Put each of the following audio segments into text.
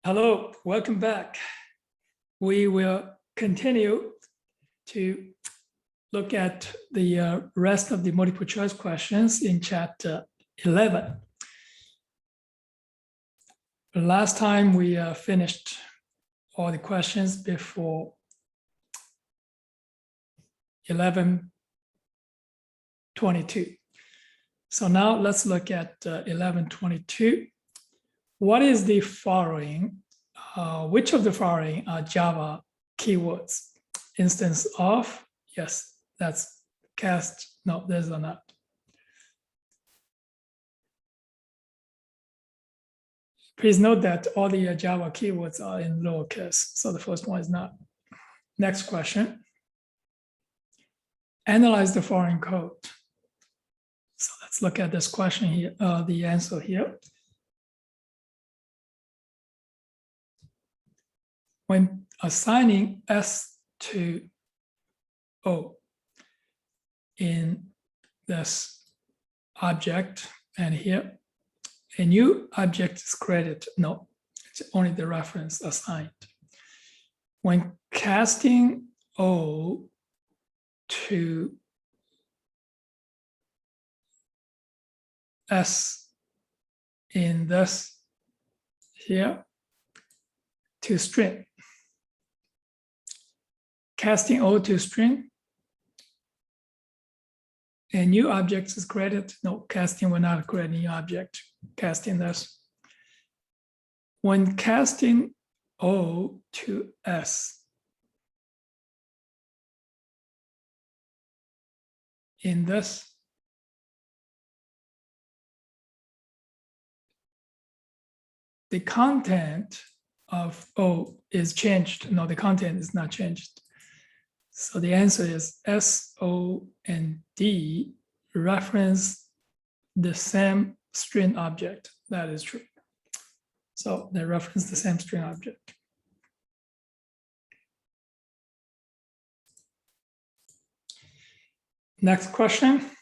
Hello, welcome back. We will continue to look at the rest of the multiple choice questions in chapter 11. Last time we finished all the questions before 11:22. So now let's look at 11:22. What is the following? Which of the following are Java keywords? Instance of, yes, that's cast. No, those are not. Please note that all the Java keywords are in lowercase, so the first one is not. Next question. Analyze the following code. So let's look at this question here, the answer here. When assigning S to O in this object and here, a new object is created. No, it's only the reference assigned. When casting O to S in this here to string, casting O to string, a new object is created. No, casting will not create a new object. Casting this. When casting O to S in this, the content of O is changed. No, the content is not changed. So the answer is S, O, and D reference the same string object. That is true. So they reference the same string object. Next question.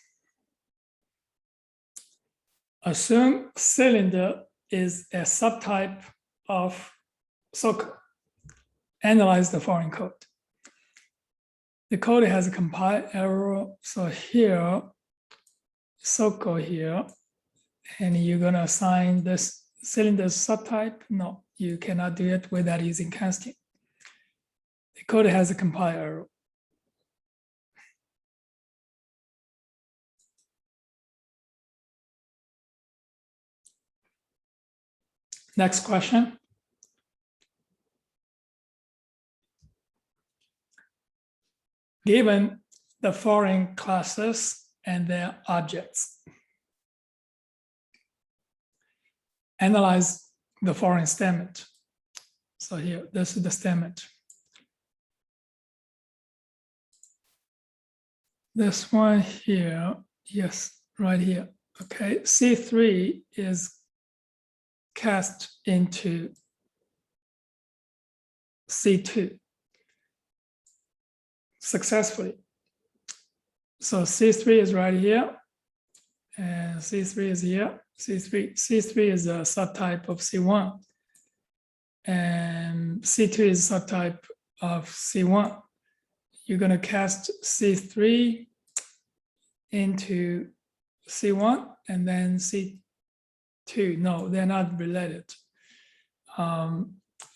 Assume cylinder is a subtype of circle. Analyze the following code. The code has a compile error. So here, circle here, and you're going to assign this cylinder subtype. No, you cannot do it without using casting. The code has a compile error. Next question. Given the following classes and their objects, analyze the following statement. So here, this is the statement. This one here, yes, right here. Okay, C3 is cast into C2 successfully. So C3 is right here, and C3 is here. C3 is a subtype of C1, and C2 is a subtype of C1. You're going to cast C3 into C1 and then C2. No, they're not related.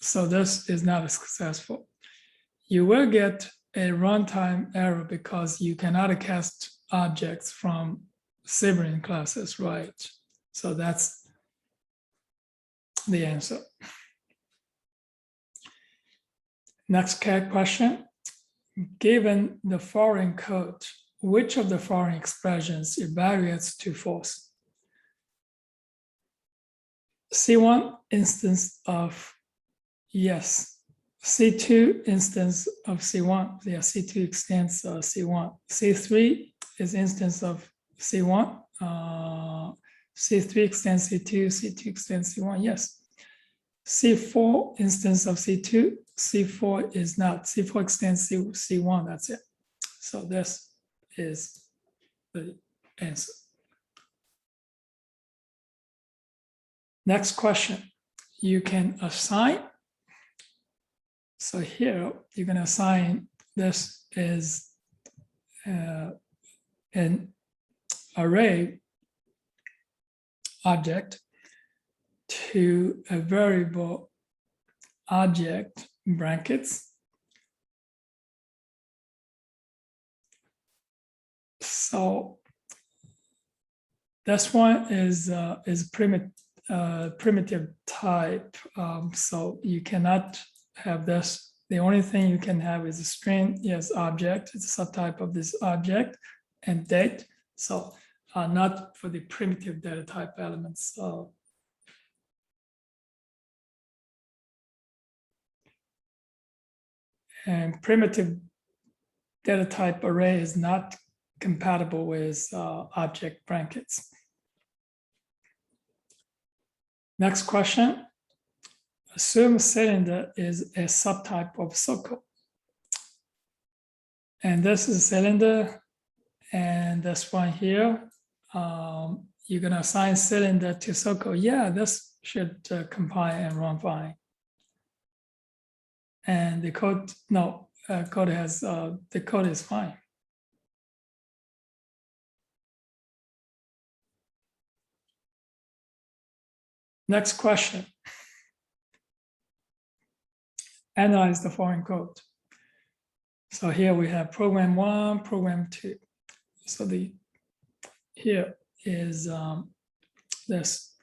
So this is not successful. You will get a runtime error because you cannot cast objects from sibling classes, right? So that's the answer. Next question. Given the following code, which of the following expressions evaluates to false? C1 instance of yes. C2 instance of C1, yeah, C2 extends C1. C3 is instance of C1. C3 extends C2, C2 extends C1, yes. C4 instance of C2, C4 is not. C4 extends C1, that's it. So this is the answer. Next question. you can assign. So here you're going to assign this is an array object to a variable object brackets. So this one is primitive type. So you cannot have this. The only thing you can have is a string, yes, object. It's a subtype of this object, and date. So not for the primitive data type elements. So and primitive data type array is not compatible with object brackets. Next question. Assume cylinder is a subtype of circle. And this is cylinder, and this one here, you're gonna assign cylinder to circle. Yeah, this should compile and run fine. And the code, no, code has, the code is fine. Next question. Analyze the following code. So here we have program 1, program 2. So here is this.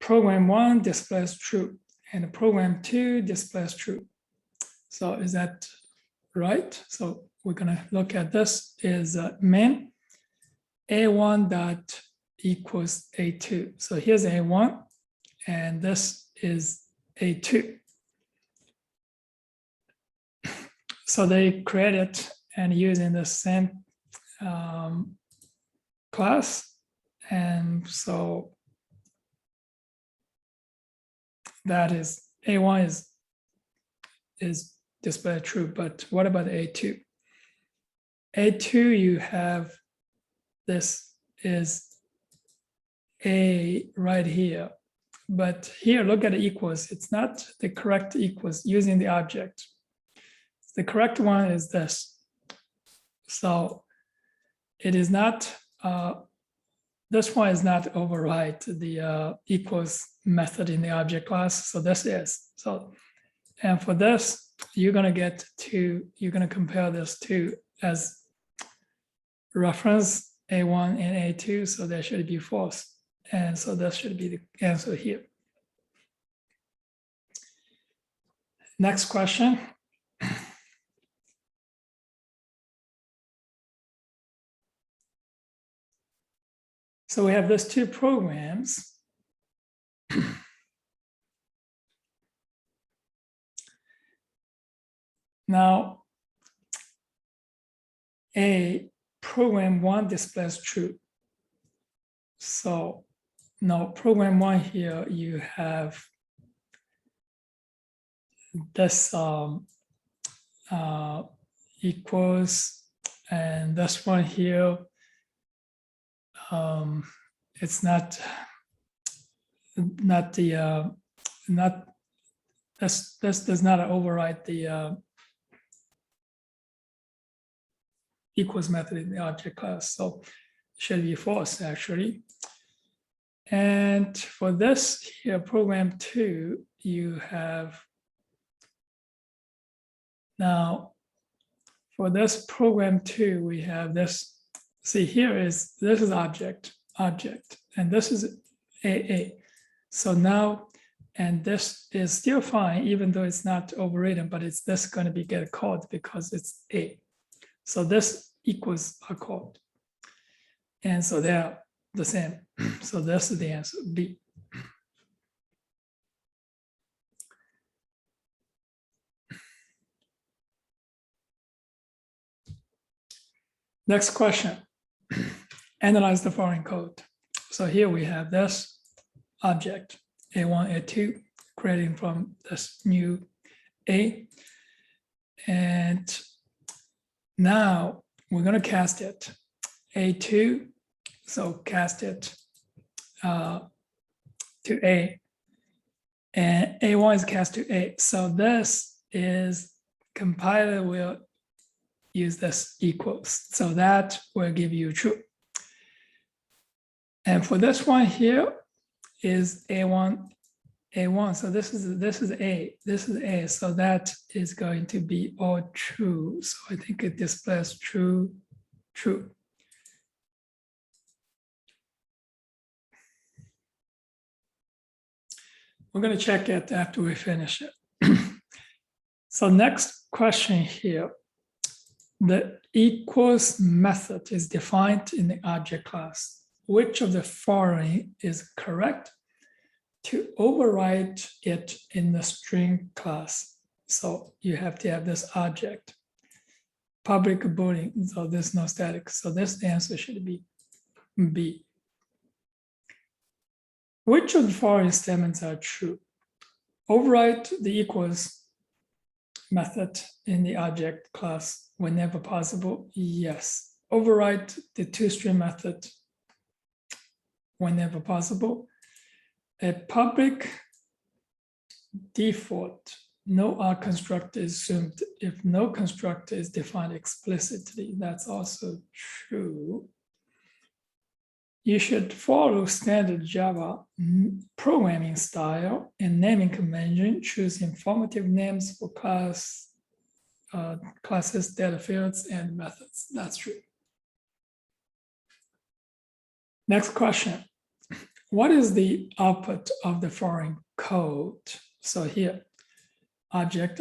Program 1 displays true, and program 2 displays true. So is that right? So we're gonna look at this is main A1 dot equals A2. So here's A1, and this is A2. So they created and using the same class. And so that is A1 is displayed true, but what about A2? A2, you have this is A right here, but here look at the equals. It's not the correct equals using the object. The correct one is this. So it is not, this one is not override the equals method in the object class. So this is. So, and for this, you're gonna get to, you're gonna compare this to as reference A1 and A2. So there should be false. And so that should be the answer here. Next question. So we have these two programs. Now, program 1 displays true. So now program 1 here, you have this equals, and this one here, it's not this does not override the equals method in the object class, so it should be false actually. And for this here, program 2, you have now for this program 2, we have this. See, here is, this is object, and this is AA. So now, and this is still fine, even though it's not overridden, but it's this going to be get called because it's A. So this equals are called. And so they're the same. So this is the answer, B. Next question. Analyze the following code. So here we have this object, A1, A2, creating from this new A. And now we're going to cast it, A2, so cast it to A. and A1 is cast to A. So this is compiler will use this equals. So that will give you true. And for this one here is A1. So this is A. This is A. So that is going to be all true. So I think it displays true, true. We're going to check it after we finish it. So next question here. The equals method is defined in the object class. Which of the following is correct to override it in the string class? So you have to have this object, public boolean, so there's no static. So this answer should be B. Which of the following statements are true? Override the equals method in the object class whenever possible. Yes. Override the toString method whenever possible. A public default, no R constructor is assumed if no constructor is defined explicitly. That's also true. You should follow standard Java programming style and naming convention. Choose informative names for classes, data fields, and methods. That's true. Next question. What is the output of the following code? So here, object,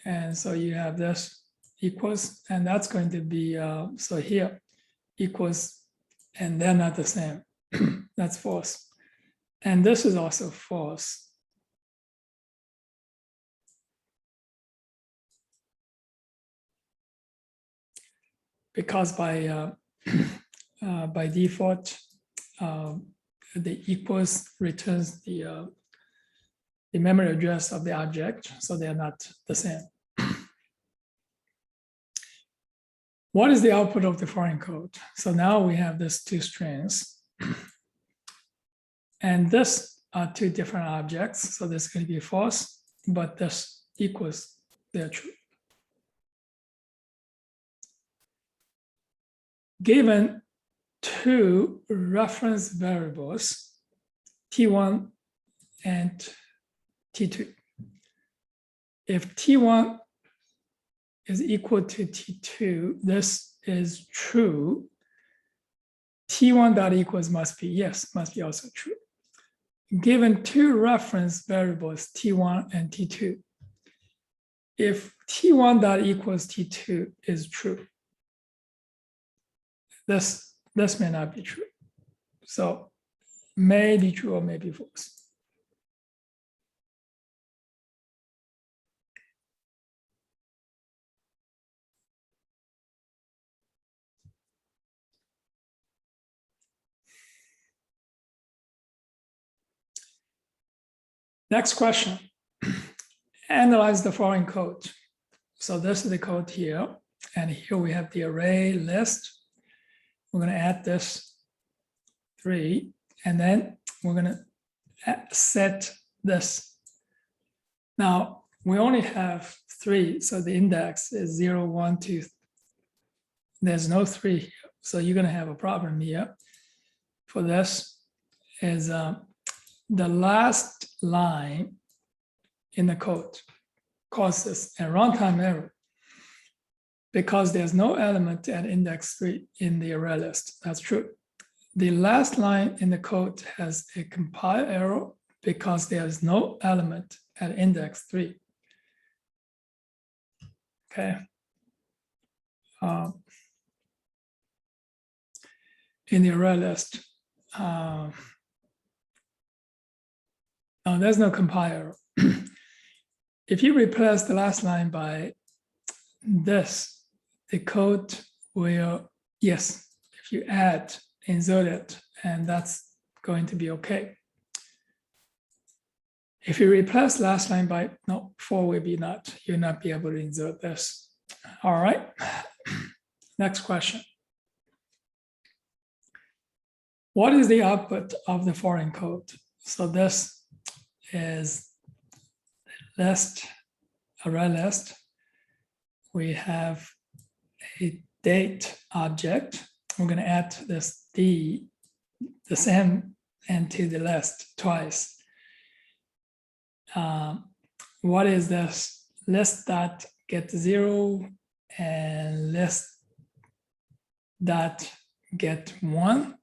and so you have this equals, and that's going to be, so here, equals, and they're not the same. That's false. And this is also false. Because by default, the equals returns the memory address of the object, so they are not the same. What is the output of the foreign code? So now we have these two strings. And this are two different objects. So this is going to be false, but this equals, they're true. Given two reference variables, T1 and T2. If T1 is equal to T2, this is true. T1 dot equals must be, yes, must be also true. Given two reference variables, T1 and T2, if T1 dot equals T2 is true, this may not be true. So may be true or may be false. Next question. Analyze the following code. So this is the code here. And here we have the array list. We're going to add this 3. And then we're going to set this. Now, we only have 3. So the index is 0, 1, 2. There's no 3 here. So you're going to have a problem here. For this is the last line in the code causes a runtime error because there's no element at index 3 in the array list. That's true. The last line in the code has a compile error because there's no element at index 3. Okay. In the array list, no, there's no compile error. If you replace the last line by this, the code will, yes, if you add, insert it, and that's going to be okay. If you replace last line by, no, 4 will be not, you'll not be able to insert this. All right, next question. What is the output of the foreign code? So this is list, array list. We have a date object. We're going to add this D, the same, into the list twice. What is this? List dot get 0 and list dot get 1.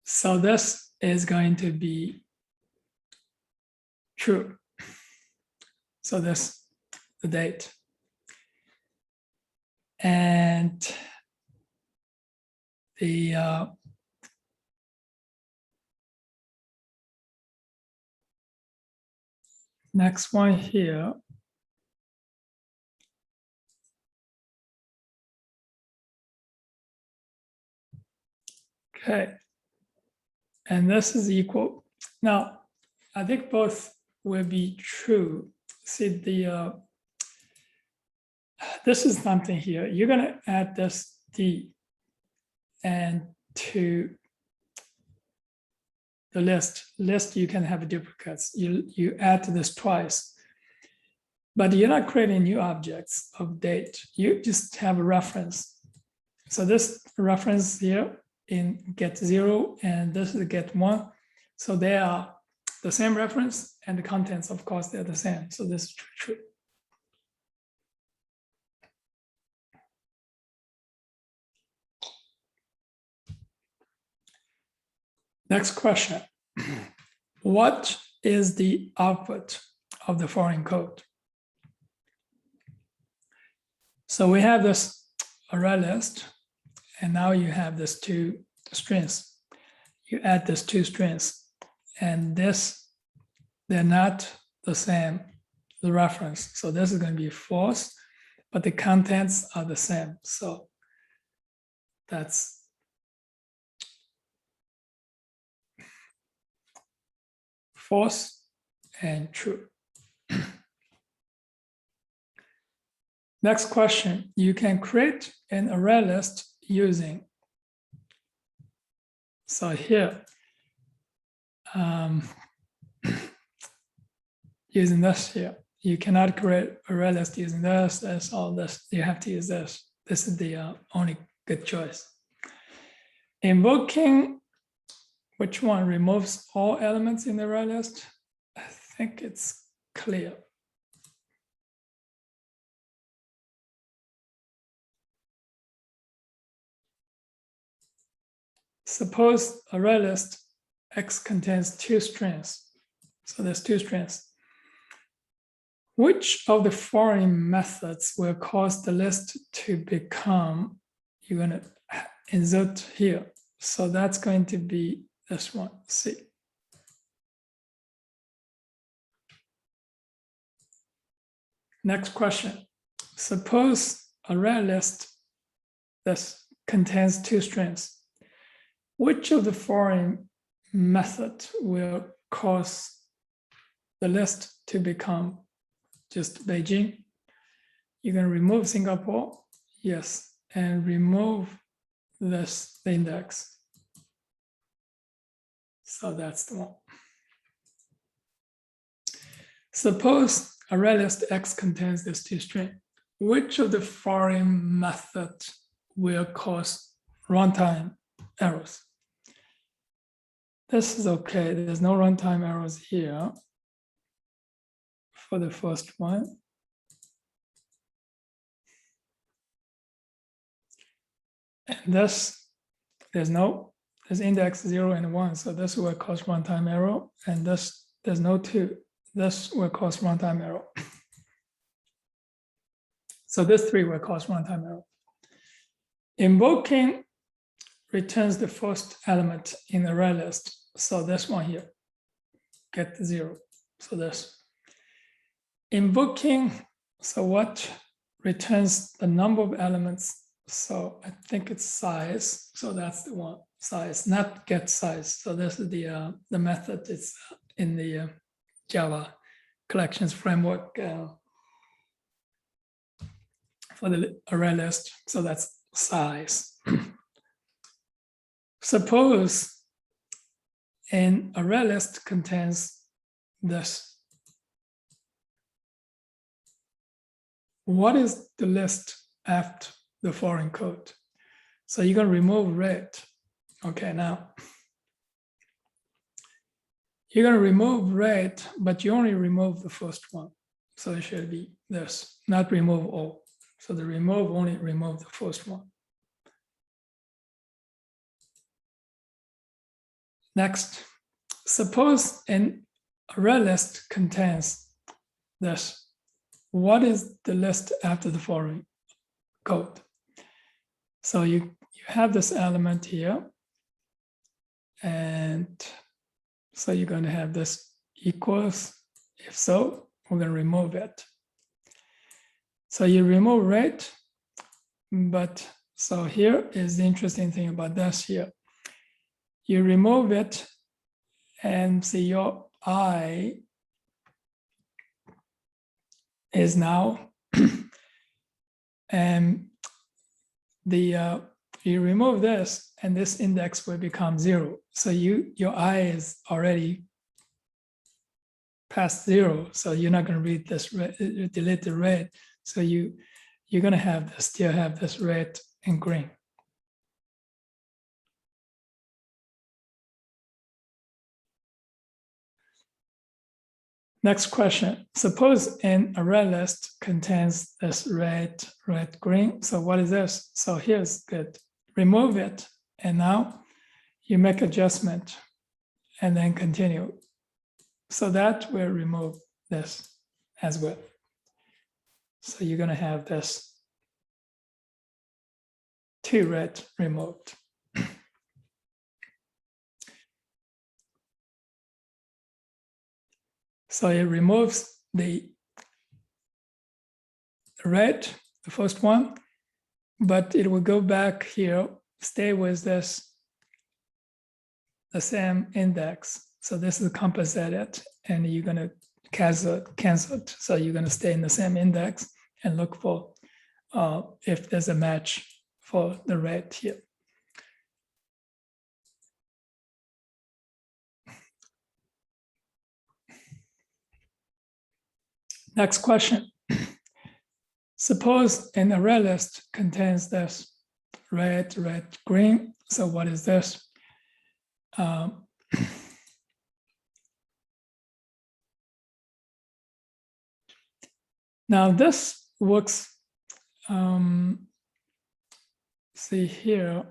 So this is going to be true. So this the date. And the next one here. Okay. And this is equal. Now, I think both will be true. See the, this is something here. You're gonna add this D and to the list you can have duplicates. You add this twice, but you're not creating new objects of date. You just have a reference. So this reference here in get 0 and this is get 1. So they are the same reference and the contents, of course, they're the same. So this is true. Next question. What is the output of the foreign code? So we have this array list, and now you have this 2 strings. You add this 2 strings, and this, they're not the same, the reference. So this is going to be false, but the contents are the same. So that's false and true. Next question, you can create an array list using, so here, using this here. You cannot create array list using this, all this, you have to use this. This is the only good choice. Invoking, which one removes all elements in the array list? I think it's clear. Suppose array list X contains 2 strings. So there's 2 strings. Which of the following methods will cause the list to become, you're going to insert here. So that's going to be this one, C. Next question. Suppose array list this contains 2 strings. Which of the following method will cause the list to become just Beijing? You're going to remove Singapore, yes, and remove this index. So that's the one. Suppose array list X contains this 2 string. Which of the following method will cause runtime errors? This is okay. There's no runtime errors here for the first one. And this, there's index 0 and 1. So this will cause runtime error. And this, there's no 2. This will cause runtime error. So this 3 will cause runtime error. Invoking returns the first element in the array list. So this one here, get 0. So this. Invoking, so what returns the number of elements? So I think it's size. So that's the one, size, not get size. So this is the method. It's in the Java collections framework for the array list. So that's size. Suppose an array list contains this. What is the list after the foreign code? So you're going to remove red. Okay, now you're going to remove red, but you only remove the first one. So it should be this, not remove all. So the remove only remove the first one. Next, suppose an array list contains this. What is the list after the foreign code? So you have this element here. And so you're going to have this equals. If so, we're going to remove it. So you remove red, but so here is the interesting thing about this here. You remove it and see your I is now, and you remove this and this index will become 0. So your I is already past 0. So you're not going to read this red, delete the red. So you're going to have this, still have this red and green. Next question. Suppose an array list contains this red, red, green. So what is this? So here's good. Remove it. And now you make adjustment and then continue. So that will remove this as well. So you're going to have this 2 red removed. So it removes the red, the first one, but it will go back here, stay with this, the same index. So this is compensated, and you're going to cancel it. So you're going to stay in the same index and look for if there's a match for the red here. Next question. Suppose an array list contains this red, red, green. So what is this? Now this works, see here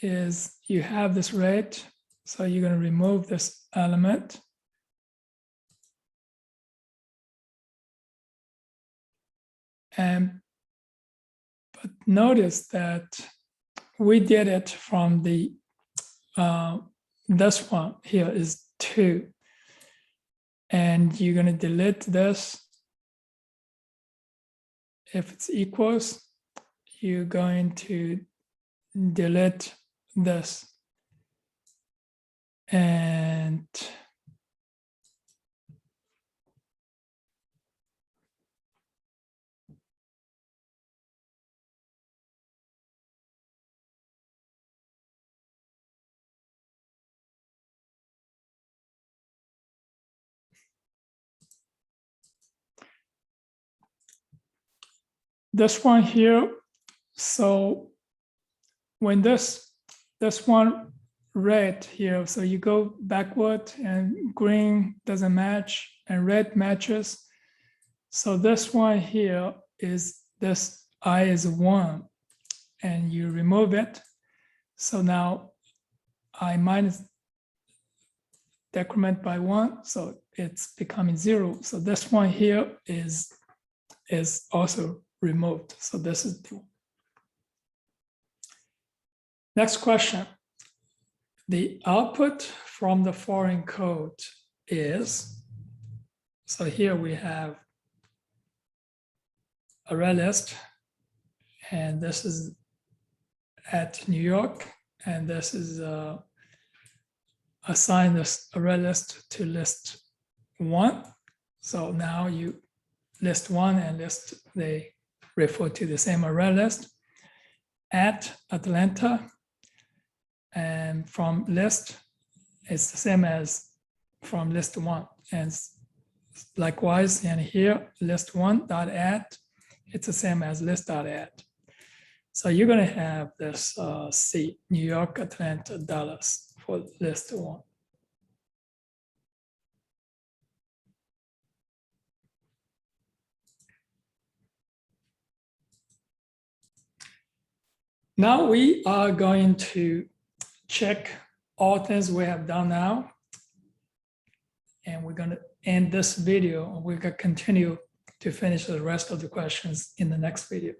is you have this red, so you're going to remove this element. But notice that we did it from the, this one here is 2. And you're going to delete this. If it's equals, you're going to delete this. And this one here, so when this one red here, so you go backward and green doesn't match and red matches. So this one here is this I is 1 and you remove it. So now I minus decrement by 1, so it's becoming 0. So this one here is also removed. So this is the one. Next question. The output from the foreign code is, so here we have array list, and this is at New York, and this is assign this array list to list 1. So now you list 1 and list, they refer to the same array list. at Atlanta, and from list is the same as from list one. And likewise, and here list one dot at, it's the same as list dot at. So you're going to have this C, New York, Atlanta, Dallas for list one. Now we are going to check all things we have done now. And we're going to end this video. We're going to continue to finish the rest of the questions in the next video.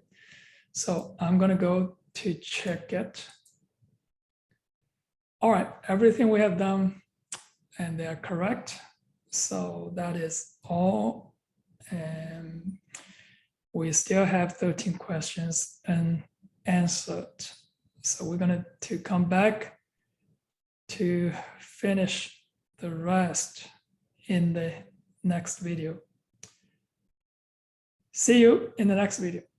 So I'm going to go to check it. All right, everything we have done and they are correct. So that is all. And we still have 13 questions unanswered. So we're going to come back to finish the rest in the next video. See you in the next video.